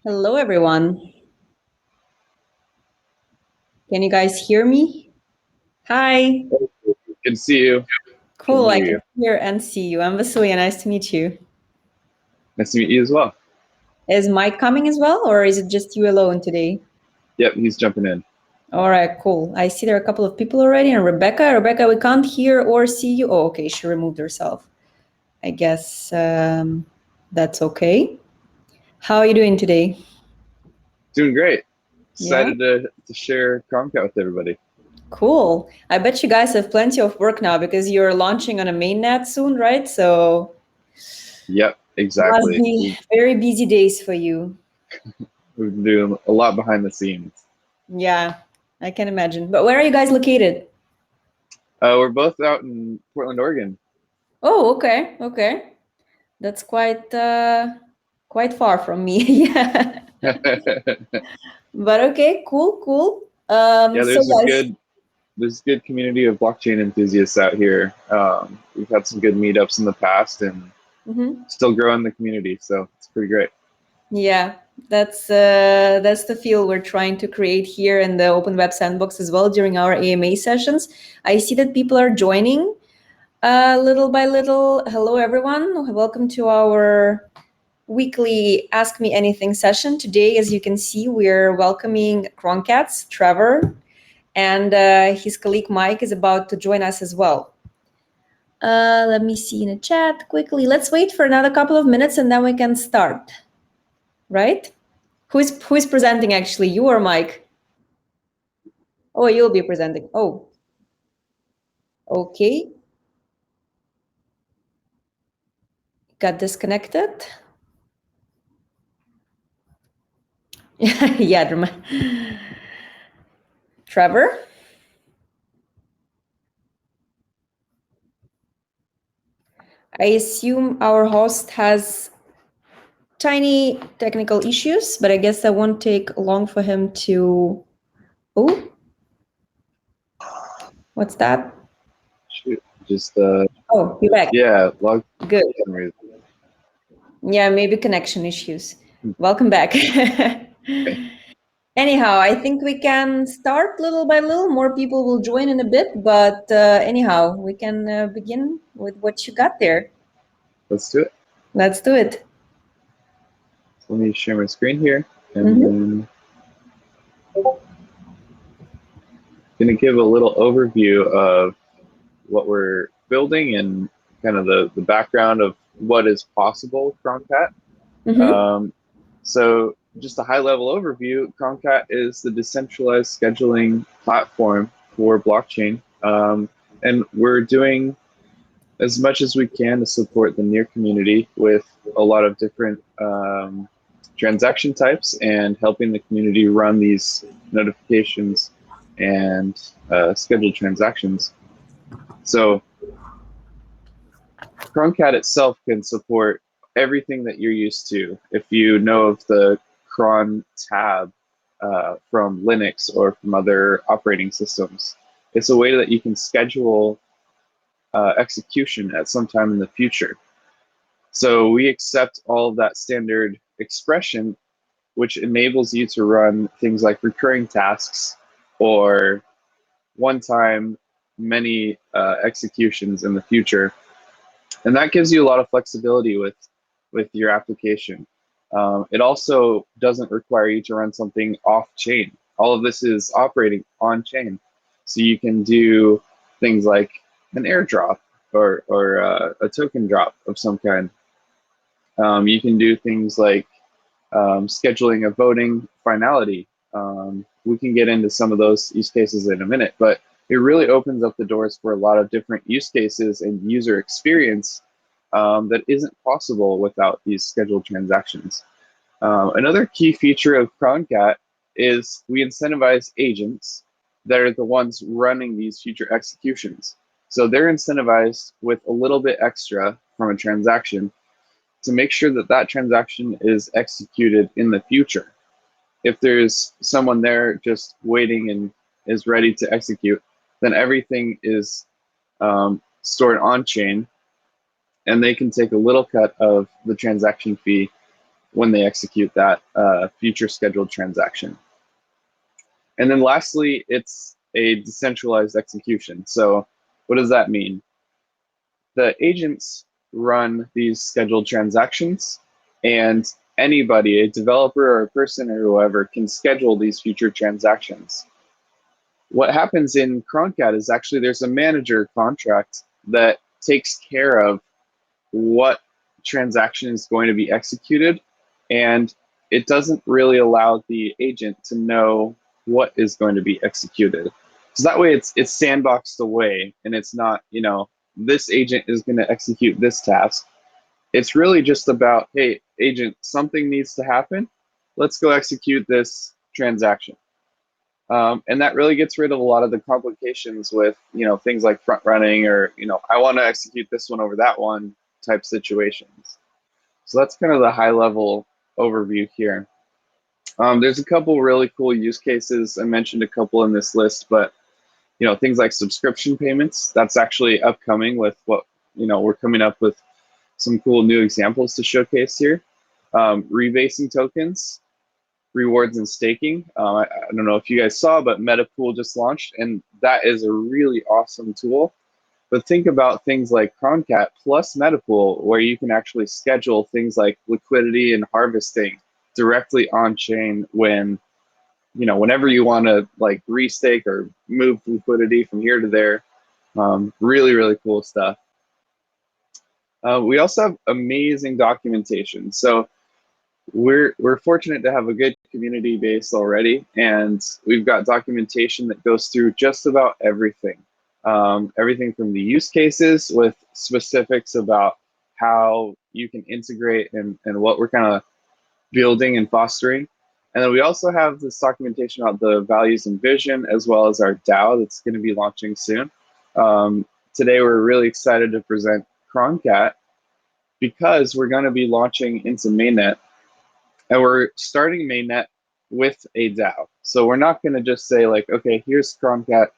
Hello, everyone. Can you guys hear me? Hi. Can see you. Can Cool. hear I you. can hear and see you. I'm Vasilia. Nice to meet you. Nice to meet you as well. Is Mike coming as well, or is it just you alone today? Yep, he's jumping in. All right, cool. I see there are a couple of people already. And Rebecca, we can't hear or see you. Oh, okay. She removed herself. I guess that's okay. How are you doing today? Doing great. Yeah. Excited to share Cron Cat with everybody. Cool. I bet you guys have plenty of work now because you're launching on a mainnet soon, right? So Yep, must exactly. be very busy days for you. We've been doing a lot behind the scenes. Yeah, I can imagine. But where are you guys located? We're both out in Portland, Oregon. Oh, okay, okay. That's quite far from me. Yeah. Yeah, But okay, cool, cool. So there's a guys, good community of blockchain enthusiasts out here. We've had some good meetups in the past and mhm. still growing the community, so it's pretty great. Yeah, that's the feel we're trying to create here in the Open Web Sandbox as well during our AMA sessions. I see that people are joining little by little. Hello, everyone. Welcome to our weekly Ask Me Anything session. Today, as you can see, we're welcoming Cron Cat's Trevor, and his colleague Mike is about to join us as well. Let me see in the chat quickly. Let's wait for another couple of minutes and then we can start. Right? Who is presenting actually? You or Mike? Oh, you'll be presenting. Oh, okay. Got disconnected. Yeah, Trevor? I assume our host has tiny technical issues, but I guess that won't take long for him to. Oh, what's that? Shoot, just Oh, you're back. yeah, log Good. for some reason. Yeah, maybe connection issues. Welcome back. Okay, Anyhow, I think we can start little by little. More people will join in a bit, but anyhow, we can begin with what you got there. let's do it. Let's do it. Let me share my screen here, and Mhm. then going to give a little overview of what we're building and kind of the background of what is possible with Cron Cat. Mhm. So just a high level overview, Cron Cat is the decentralized scheduling platform for blockchain. And we're doing as much as we can to support the near community with a lot of different transaction types and helping the community run these notifications and scheduled transactions. So Cron Cat itself can support everything that you're used to. If you know of the Cron tab from Linux or from other operating systems, it's a way that you can schedule execution at some time in the future. So we accept all of that standard expression, which enables you to run things like recurring tasks or one-time many executions in the future, and that gives you a lot of flexibility with your application. It also doesn't require you to run something off chain. All of this is operating on chain, so you can do things like an airdrop or a token drop of some kind. You can do things like scheduling a voting finality. We can get into some of those use cases in a minute, but it really opens up the doors for a lot of different use cases and user experience that isn't possible without these scheduled transactions. Another key feature of Cron Cat is we incentivize agents that are the ones running these future executions. So they're incentivized with a little bit extra from a transaction to make sure that that transaction is executed in the future. If there's someone there just waiting and is ready to execute, then everything is stored on chain, and they can take a little cut of the transaction fee when they execute that future scheduled transaction. And then lastly, it's a decentralized execution. So what does that mean? The agents run these scheduled transactions, and anybody, a developer or a person or whoever, can schedule these future transactions. What happens in Cron Cat is actually there's a manager contract that takes care of what transaction is going to be executed, and it doesn't really allow the agent to know what is going to be executed. So that way it's sandboxed away, and it's not, this agent is going to execute this task. It's really just about, hey, agent, something needs to happen. Let's go execute this transaction. And that really gets rid of a lot of the complications with, things like front running or, I want to execute this one over that one type situations. So that's kind of the high level overview here. There's a couple really cool use cases. I mentioned a couple in this list, but things like subscription payments, that's actually upcoming with what, we're coming up with some cool new examples to showcase here. Rebasing tokens, rewards and staking. I don't know if you guys saw, but Metapool just launched, and that is a really awesome tool. But think about things like Cron Cat plus Metapool, where you can actually schedule things like liquidity and harvesting directly on chain when, whenever you want to like restake or move liquidity from here to there. Really, really cool stuff. We also have amazing documentation. So we're fortunate to have a good community base already, and we've got documentation that goes through just about everything. Everything from the use cases with specifics about how you can integrate and what we're kind of building and fostering. And then we also have this documentation about the values and vision, as well as our DAO that's going to be launching soon. Today, we're really excited to present Cron Cat because we're going to be launching into Mainnet, and we're starting Mainnet with a DAO. So we're not going to just say like, okay, here's Cron Cat,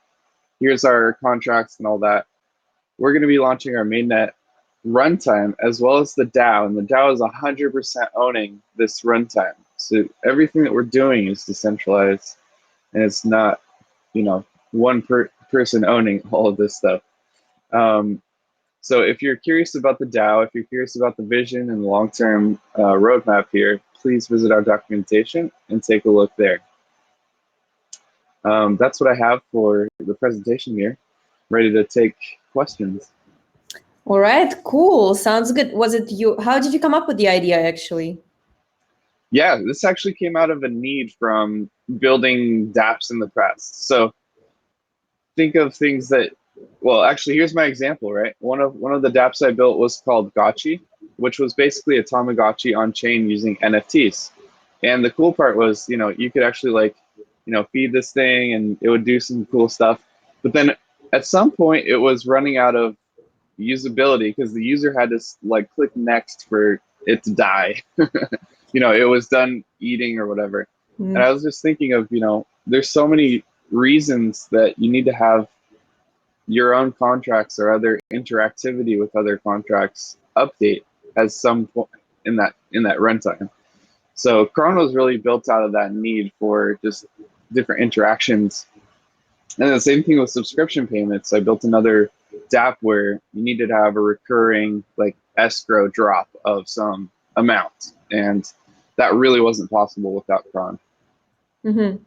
here's our contracts and all that. We're going to be launching our Mainnet runtime as well as the DAO, and the DAO is 100% owning this runtime. So everything that we're doing is decentralized, and it's not, one person owning all of this stuff. So if you're curious about the DAO, if you're curious about the vision and the long-term roadmap here, please visit our documentation and take a look there. That's what I have for the presentation here. Ready to take questions. All right, cool. Sounds good. Was it you? How did you come up with the idea, actually? Yeah, this actually came out of a need from building dApps in the past. So think of things that, well, actually, here's my example, right? One of the dApps I built was called Gotchi, which was basically a Tamagotchi on chain using NFTs. And the cool part was, you could actually feed this thing and it would do some cool stuff. But then at some point it was running out of usability because the user had to click next for it to die. It was done eating or whatever. And I was just thinking of, there's so many reasons that you need to have your own contracts or other interactivity with other contracts update at some point in that runtime. So Cron was really built out of that need for just different interactions. And the same thing with subscription payments. I built another dApp where you needed to have a recurring escrow drop of some amount. And that really wasn't possible without Cron. Mm-hmm.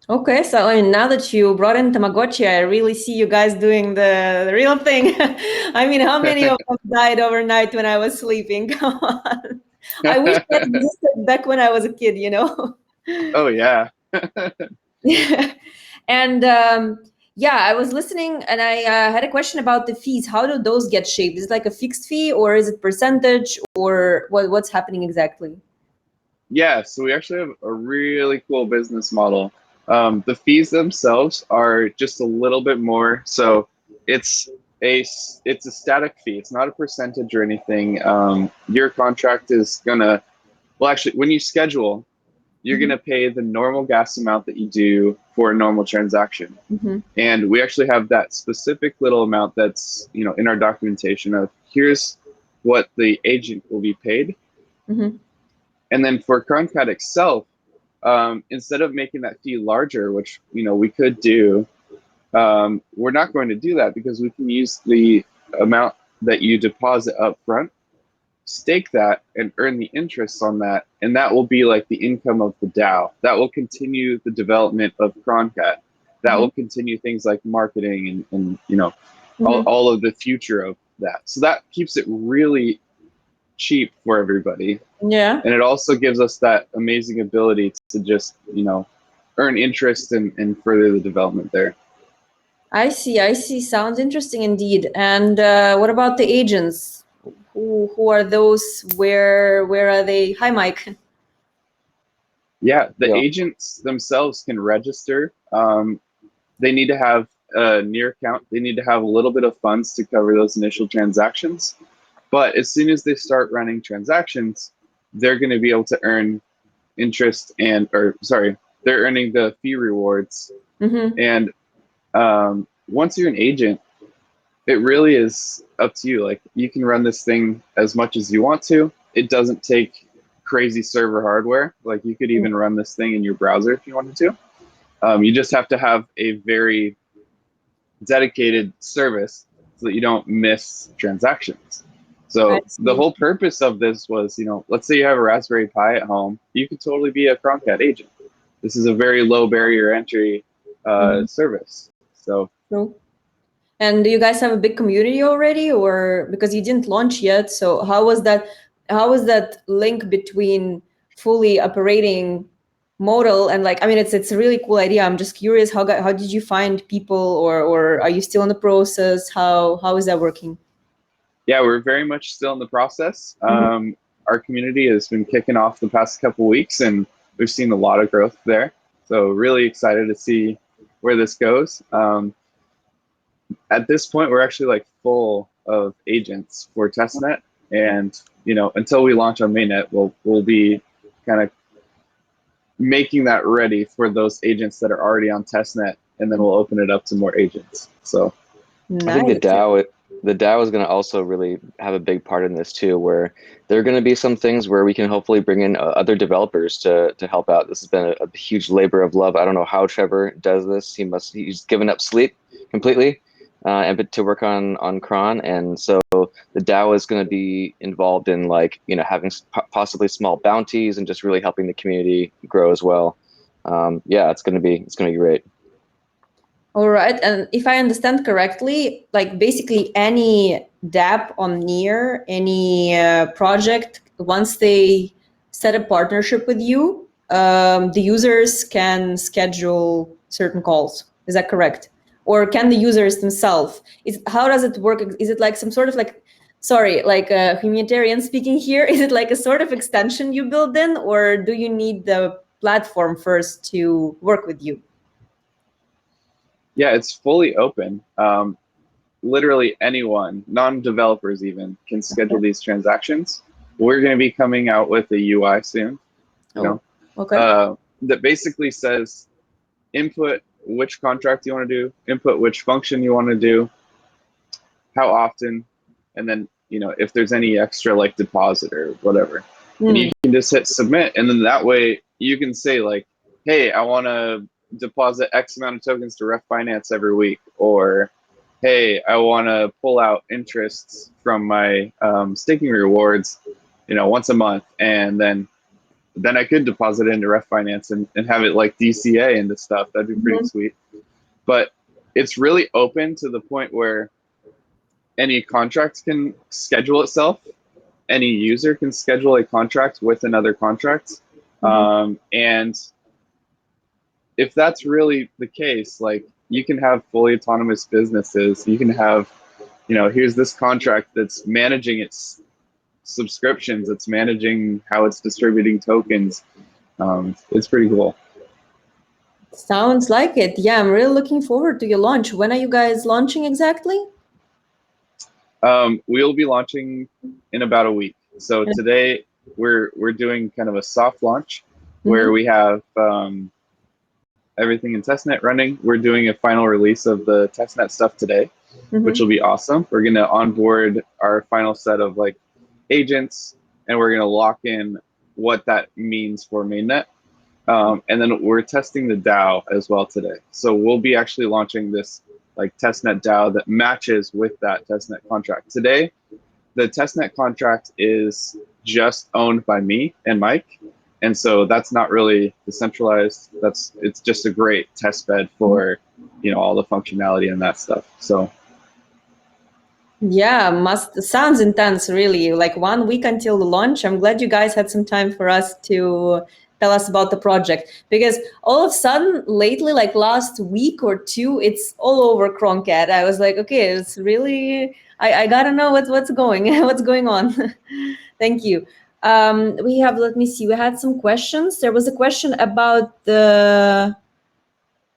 Okay, so now that you brought in Tamagotchi, I really see you guys doing the real thing. I mean, how many of them died overnight when I was sleeping? Come on. I wish that existed back when I was a kid, Oh, yeah. And yeah, I was listening and I had a question about the fees. How do those get shaped? Is it like a fixed fee or is it percentage or what's happening exactly? Yeah, so we actually have a really cool business model. The fees themselves are just a little bit more. So it's a static fee. It's not a percentage or anything. Your contract is gonna, well, actually, when you schedule, you're gonna pay the normal gas amount that you do for a normal transaction. And we actually have that specific little amount that's in our documentation of here's what the agent will be paid. And then for Cron Cat itself, instead of making that fee larger, which we could do, we're not going to do that because we can use the amount that you deposit up front, stake that, and earn the interest on that, and that will be like the income of the DAO. That will continue the development of Cron Cat. That will continue things like marketing and all of the future of that. So that keeps it really cheap for everybody. Yeah. And it also gives us that amazing ability to just, earn interest and further the development there. I see. Sounds interesting indeed. And what about the agents? Who are those? Where are they? Hi, Mike. Yeah, the agents themselves can register. They need to have a near account. They need to have a little bit of funds to cover those initial transactions. But as soon as they start running transactions, they're going to be able to earn interest they're earning the fee rewards. And once you're an agent, it really is up to you. Like, you can run this thing as much as you want to. It doesn't take crazy server hardware. Like, you could even run this thing in your browser if you wanted to. You just have to have a very dedicated service so that you don't miss transactions. So the whole purpose of this was, let's say you have a Raspberry Pi at home, you could totally be a Cron Cat agent. This is a very low barrier entry service. So. Cool. And do you guys have a big community already, or because you didn't launch yet? So how was that link between fully operating model and it's a really cool idea. I'm just curious, how did you find people, or are you still in the process? How is that working? Yeah, we're very much still in the process. Our community has been kicking off the past couple weeks, and we've seen a lot of growth there. So really excited to see where this goes. At this point, we're actually full of agents for testnet, and until we launch on mainnet, we'll be kind of making that ready for those agents that are already on testnet, and then we'll open it up to more agents. So nice. I think the DAO is going to also really have a big part in this too, where there are going to be some things where we can hopefully bring in other developers to help out. This has been a huge labor of love. I don't know how Trevor does this. He's given up sleep completely and to work on Cron. And so the DAO is going to be involved in having possibly small bounties and just really helping the community grow as well. Yeah, it's going to be great. All right, and if I understand correctly, basically any dApp on Near, any project, once they set a partnership with you, the users can schedule certain calls. Is that correct? Or can the users themselves? How does it work? Is it like some sort of a humanitarian speaking here? Is it like a sort of extension you build in, or do you need the platform first to work with you? Yeah, it's fully open. Literally anyone, non-developers even, can schedule these transactions. We're going to be coming out with a UI soon. That basically says input which contract you want to do, input which function you want to do, how often, and then if there's any extra deposit or whatever. And you can just hit submit, and then that way you can say hey, I want to deposit X amount of tokens to Ref Finance every week, or hey, I want to pull out interests from my staking rewards, once a month, and then I could deposit it into Ref Finance and have it DCA into stuff. That'd be pretty sweet. But it's really open to the point where any contract can schedule itself. Any user can schedule a contract with another contract. And if that's really the case, you can have fully autonomous businesses. You can have, here's this contract that's managing its subscriptions. It's managing how it's distributing tokens. It's pretty cool. Sounds like it. Yeah, I'm really looking forward to your launch. When are you guys launching exactly? We'll be launching in about a week. So today we're doing kind of a soft launch where we have everything in testnet running. We're doing a final release of the testnet stuff today, which will be awesome. We're going to onboard our final set of agents, and we're going to lock in what that means for Mainnet. And then we're testing the DAO as well today. So we'll be actually launching this like testnet DAO that matches with that testnet contract. Today, the testnet contract is just owned by me and Mike. And so that's not really decentralized. It's just a great test bed for, all the functionality and that stuff. So yeah, sounds intense, really. Like 1 week until the launch. I'm glad you guys had some time for us to tell us about the project, because all of a sudden lately, like last week or two, it's all over Cron Cat. I was like, okay, it's really, I gotta know what's going what's going on. Thank you. Let me see, we had some questions. There was a question about the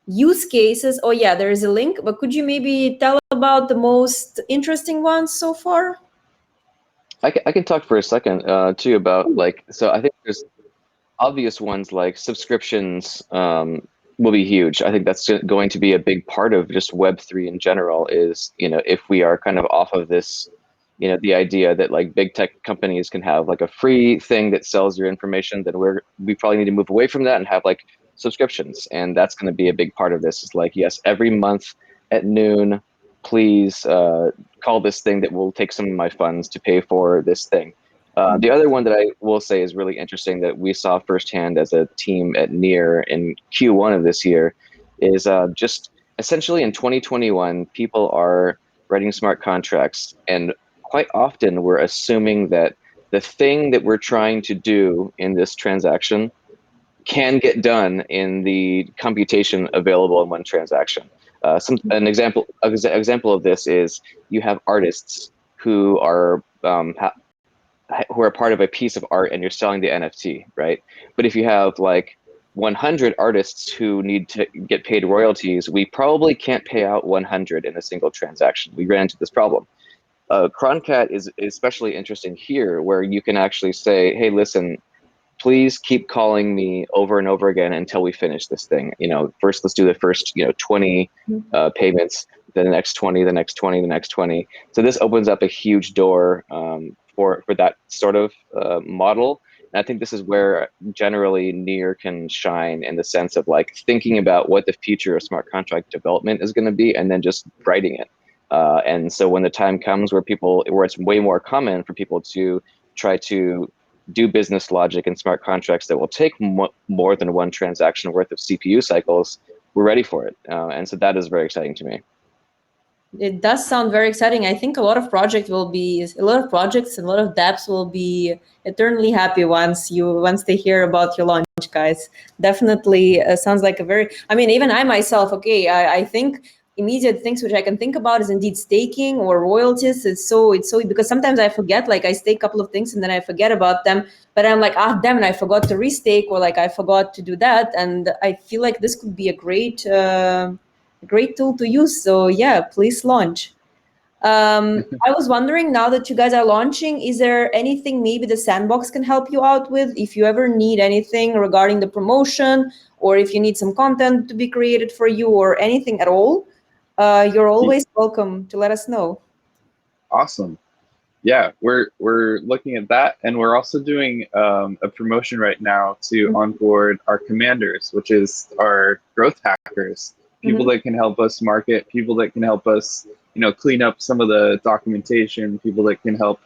use cases. Oh yeah, there is a link, but could you maybe tell about the most interesting ones so far? I can talk for a second too about so I think there's obvious ones like subscriptions will be huge. I think that's going to be a big part of just Web3 in general is, if we are kind of off of this, the idea that like big tech companies can have like a free thing that sells your information, then we probably need to move away from that and have like subscriptions. And that's going to be a big part of this is like, yes, every month at noon, please call this thing that will take some of my funds to pay for this thing. The other one that I will say is really interesting that we saw firsthand as a team at Near in Q1 of this year is just essentially in 2021, people are writing smart contracts, and quite often we're assuming that the thing that we're trying to do in this transaction can get done in the computation available in one transaction. An example of this is you have artists who are part of a piece of art and you're selling the NFT, right? But if you have like 100 artists who need to get paid royalties, we probably can't pay out 100 in a single transaction. We ran into this problem. Cron Cat is especially interesting here, where you can actually say, hey, listen, please keep calling me over and over again until we finish this thing. First, let's do the first, 20 payments, then the next 20, the next 20, the next 20. So this opens up a huge door for that sort of model. And I think this is where generally Near can shine in the sense of like thinking about what the future of smart contract development is going to be, and then just writing it. And so when the time comes where it's way more common for people to try to do business logic and smart contracts that will take more than one transaction worth of CPU cycles, we're ready for it. And so that is very exciting to me. It does sound very exciting. I think a lot of projects and a lot of dApps will be eternally happy once they hear about your launch, guys. Definitely sounds like even I myself, okay, I think immediate things which I can think about is indeed staking or royalties. It's so because sometimes I forget, like I stake a couple of things and then I forget about them, but I'm like, damn it, I forgot to restake, or like I forgot to do that. And I feel like this could be a great tool to use. So yeah, please launch. I was wondering, now that you guys are launching, is there anything maybe the sandbox can help you out with? If you ever need anything regarding the promotion, or if you need some content to be created for you, or anything at all, you're always welcome to let us know. Awesome. Yeah, we're looking at that, and we're also doing a promotion right now to onboard our commanders, which is our growth hackers, people that can help us market, people that can help us, clean up some of the documentation, people that can help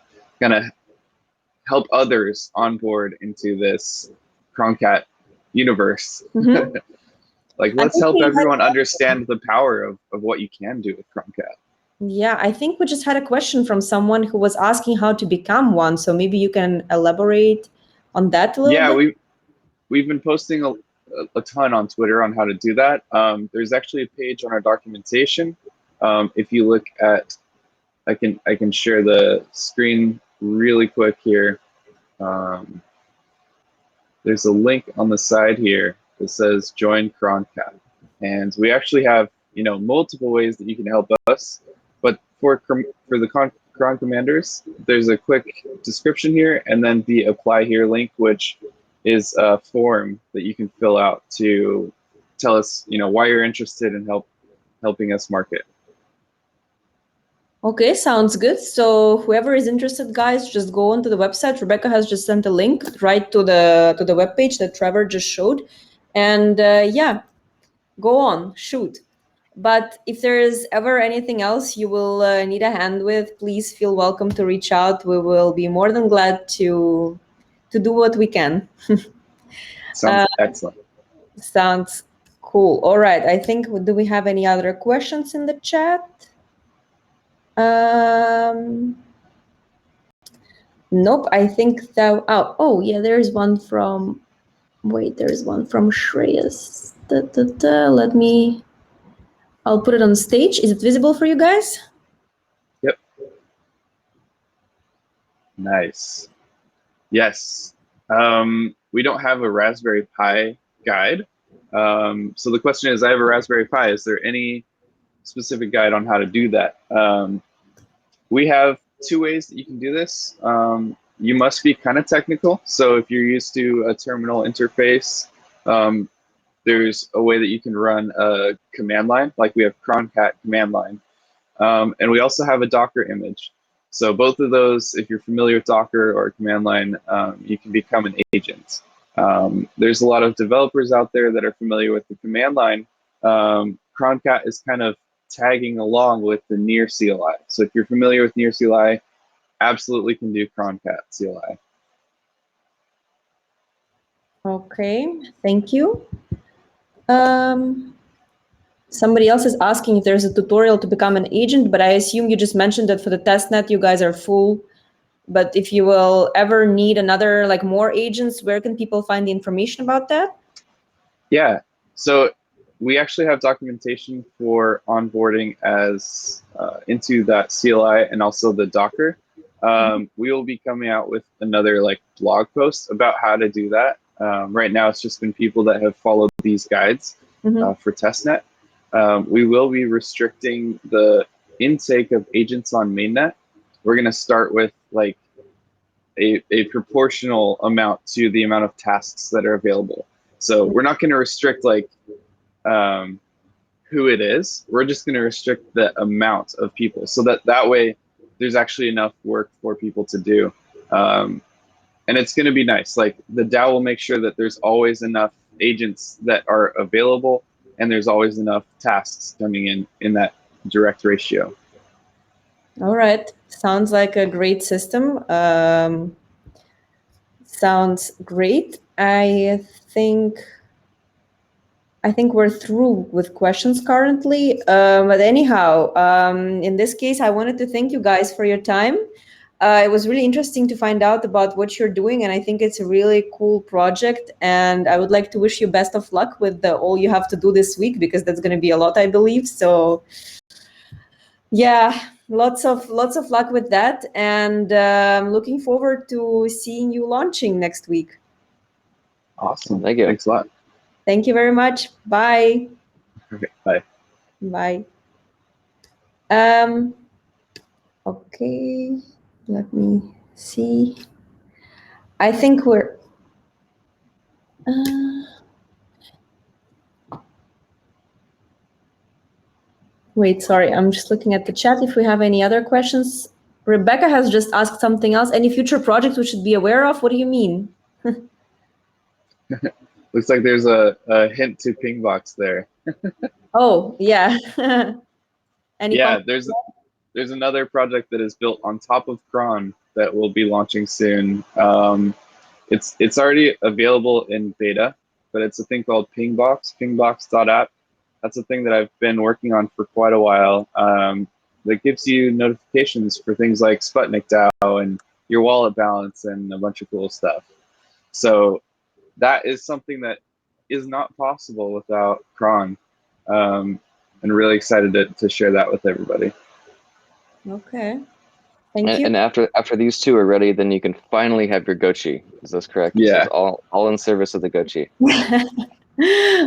others onboard into this Cron Cat universe. Like, let's help everyone understand the power of what you can do with Cron Cat. Yeah, I think we just had a question from someone who was asking how to become one. So maybe you can elaborate on that a little bit. Yeah, we've been posting a ton on Twitter on how to do that. There's actually a page on our documentation. If you look at, I can share the screen really quick here. There's a link on the side here that says join Cron Cat, and we actually have multiple ways that you can help us. But for the Cron commanders, there's a quick description here, and then the apply here link, which is a form that you can fill out to tell us why you're interested in helping us market. Okay, sounds good. So whoever is interested, guys, just go onto the website. Rebecca has just sent a link right to the webpage that Trevor just showed. And yeah, go on, shoot. But if there is ever anything else you will need a hand with, please feel welcome to reach out. We will be more than glad to do what we can. Sounds excellent. Sounds cool. All right. I think, do we have any other questions in the chat? Nope. I think that, oh yeah, there's one from, wait, there's one from Shreyas. Let me, I'll put it on stage. Is it visible for you guys? Yep. Nice. Yes. We don't have a Raspberry Pi guide. So the question is, I have a Raspberry Pi. Is there any specific guide on how to do that? We have two ways that you can do this. You must be kind of technical. So if you're used to a terminal interface, there's a way that you can run a command line, like we have Cron Cat command line. And we also have a Docker image. So both of those, if you're familiar with Docker or command line, you can become an agent. There's a lot of developers out there that are familiar with the command line. Cron Cat is kind of tagging along with the near CLI. So if you're familiar with near CLI, absolutely can do Cron Cat CLI. Okay, thank you. Somebody else is asking if there's a tutorial to become an agent, but I assume you just mentioned that for the testnet, you guys are full. But if you will ever need another, like more agents, where can people find the information about that? Yeah, so we actually have documentation for onboarding as into that CLI and also the Docker. We will be coming out with another like blog post about how to do that. Right now, it's just been people that have followed these guides for testnet. We will be restricting the intake of agents on Mainnet. We're going to start with like a proportional amount to the amount of tasks that are available. So we're not going to restrict like who it is. We're just going to restrict the amount of people so that way there's actually enough work for people to do. And it's going to be nice. Like the DAO will make sure that there's always enough agents that are available and there's always enough tasks coming in that direct ratio. All right. Sounds like a great system. Sounds great. I think we're through with questions currently. But anyhow, in this case, I wanted to thank you guys for your time. It was really interesting to find out about what you're doing, and I think it's a really cool project. And I would like to wish you best of luck with all you have to do this week, because that's going to be a lot, I believe. So yeah, lots of luck with that, and looking forward to seeing you launching next week. Awesome. Thank you. Thanks a lot. Thank you very much. Bye. Okay, bye. Bye. Okay, let me see. I think we're wait, sorry, I'm just looking at the chat if we have any other questions. Rebecca has just asked something else. Any future projects we should be aware of? What do you mean? Looks like there's a hint to Pingbox there. Oh, yeah. Yeah, there's another project that is built on top of Cron that will be launching soon. It's already available in beta, but it's a thing called Pingbox, pingbox.app. That's a thing that I've been working on for quite a while. That gives you notifications for things like Sputnik DAO and your wallet balance and a bunch of cool stuff. So that is something that is not possible without Cron. And really excited to share that with everybody. Okay. Thank you. And after these two are ready, then you can finally have your Gochi. Is this correct? Yeah. This is all in service of the Gochi.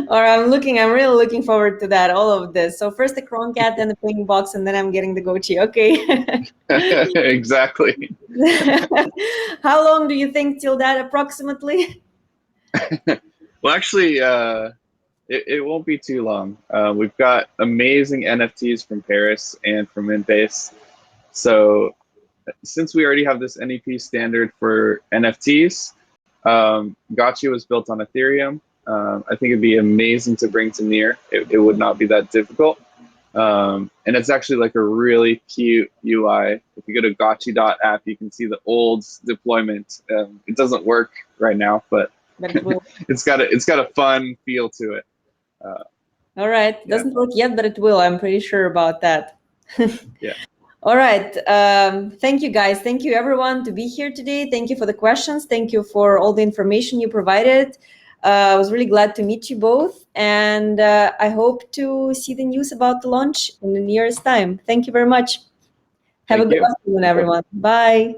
Or I'm really looking forward to that, all of this. So first the Cron Cat, then the Pingbox, and then I'm getting the Gochi. Okay. Exactly. How long do you think till that approximately? Well, actually, it won't be too long. We've got amazing NFTs from Paris and from Inbase. So since we already have this NEP standard for NFTs, Gotcha was built on Ethereum. I think it'd be amazing to bring to Near. It would not be that difficult. And it's actually like a really cute UI. If you go to gotcha.app, you can see the old deployment. It doesn't work right now, but It will. it's got a fun feel to it. All right. It doesn't work yet, but it will. I'm pretty sure about that. Yeah. All right. Thank you, guys. Thank you, everyone, to be here today. Thank you for the questions. Thank you for all the information you provided. I was really glad to meet you both. And I hope to see the news about the launch in the nearest time. Thank you very much. Have a good afternoon, everyone. Bye.